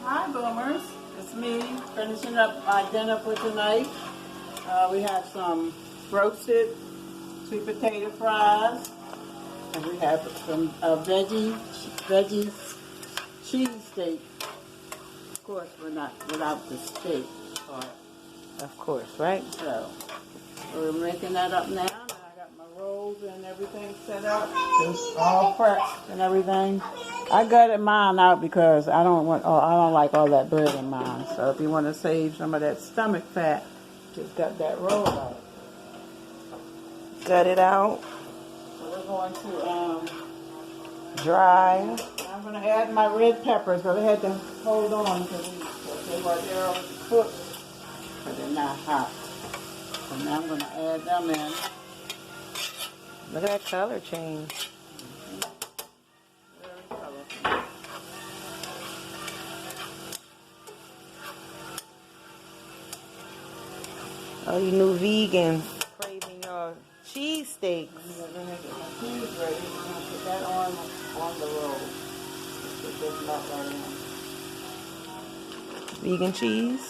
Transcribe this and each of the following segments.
Hi, Boomers. It's me finishing up my dinner for tonight. We have some roasted sweet potato fries, and we have some veggie cheese steak. Of course, we're not without the steak part. Of course, right? So we're making that up now. And I got my rolls and everything set up, just all prepped and everything. I gutted mine out because I don't like all that bread in mine. So if you want to save some of that stomach fat, just gut that roll out. Gut it out. So we're going to Dry. I'm going to add my red peppers, but I had to hold on because they were there on the cook, but they're not hot. So now I'm going to add them in. Look at that color change. Very colorful. Oh, you new vegans craving your cheese steaks. I'm going to get my cheese ready. I'm going to put that on the roll. Put this nut right in. Vegan cheese.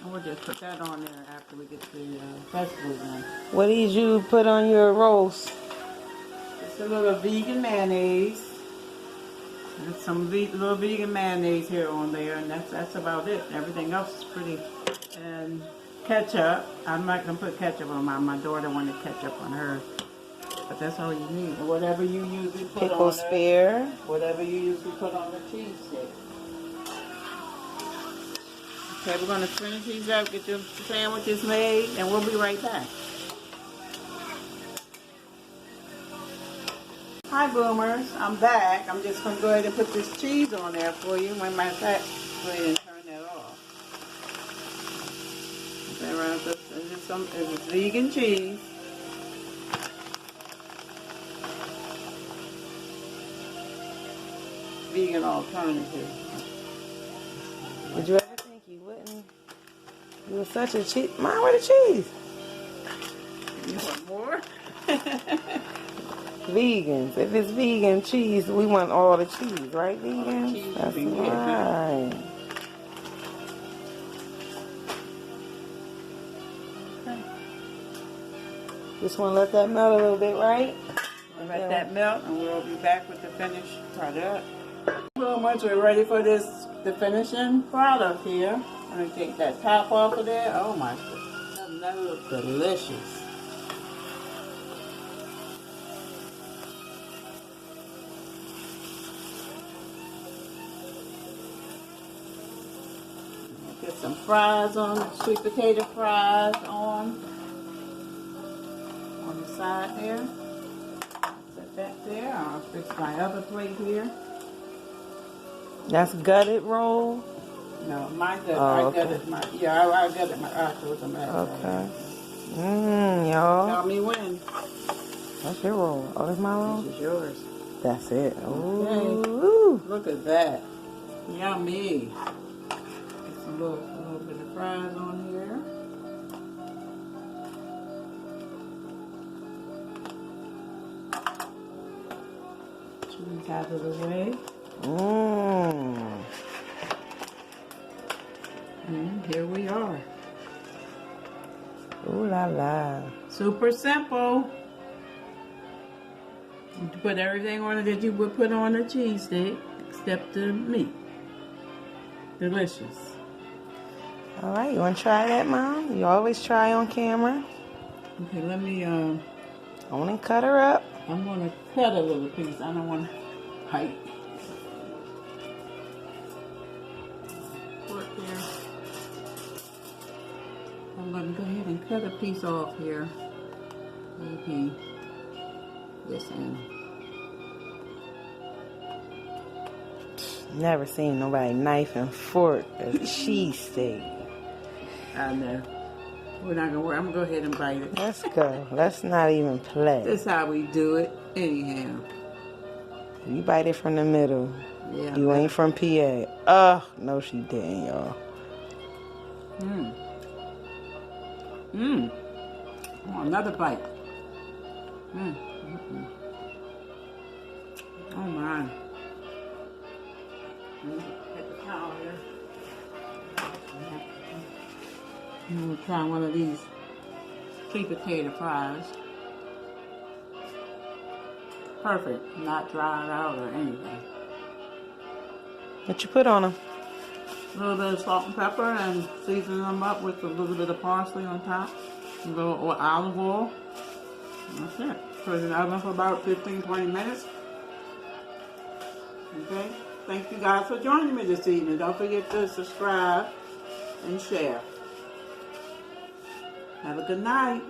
And we'll just put that on there after we get the vegetables in. What did you put on your roast? Just a little vegan mayonnaise. And some little vegan mayonnaise here on there, and that's about it. Everything else is pretty. And ketchup. I'm not gonna put ketchup on mine. My daughter wanted ketchup on hers, but that's all you need. And whatever you usually put Pickle on spear. whatever you usually put on the cheese stick. Okay, we're gonna finish these up, get your sandwiches made, and we'll be right back. Hi, Boomers. I'm back. I'm just going to go ahead and put this cheese on there for you. When my fact, go ahead and turn that off. Okay, around this is vegan cheese. Vegan alternative. Would you ever think you wouldn't? You were such a cheese. Mine, where the cheese? You want more? Vegans. If it's vegan cheese, we want all the cheese, right, vegans? Cheese That's be good, huh? right. Okay. Just want to let that melt a little bit, right? We'll let that melt, and we'll be back with the finished product. Well, once we're ready for the finishing product here, I'm going to take that top off of there. Oh my goodness, that looks delicious. Get some fries on, sweet potato fries on the side there. Set that there. I'll fix my other plate here. That's gutted roll. No, mine good. Oh, I gutted my. Yeah, I gutted my afterwards. Okay. Y'all. Tell me when. That's your roll. Oh, that's my roll? This is yours. That's it. Okay. Ooh. Look at that. Yummy. Get a little bit of fries on here. Cheese out of the way. And here we are. Ooh la la. Super simple. You put everything on it that you would put on a cheese steak, except the meat. Delicious. All right, you want to try that, Mom? You always try on camera. Okay, let me, I want to cut her up. I'm going to cut a little piece. I don't want to bite. Pork here. I'm going to go ahead and cut a piece off here. Maybe this end. Never seen nobody knife and fork a cheese steak. I know. We're not gonna worry. I'm gonna go ahead and bite it. Let's go. Let's not even play. That's how we do it, anyhow. You bite it from the middle. Yeah. You ain't from PA. No, she didn't, y'all. Oh, another bite. Oh my. Get the towel here. I'm gonna try one of these sweet potato fries. Perfect, not dried out or anything. What you put on them? A little bit of salt and pepper and season them up with a little bit of parsley on top. A little olive oil. That's it. Put it in the oven for about 15-20 minutes. Okay? Thank you guys for joining me this evening. Don't forget to subscribe and share. Have a good night.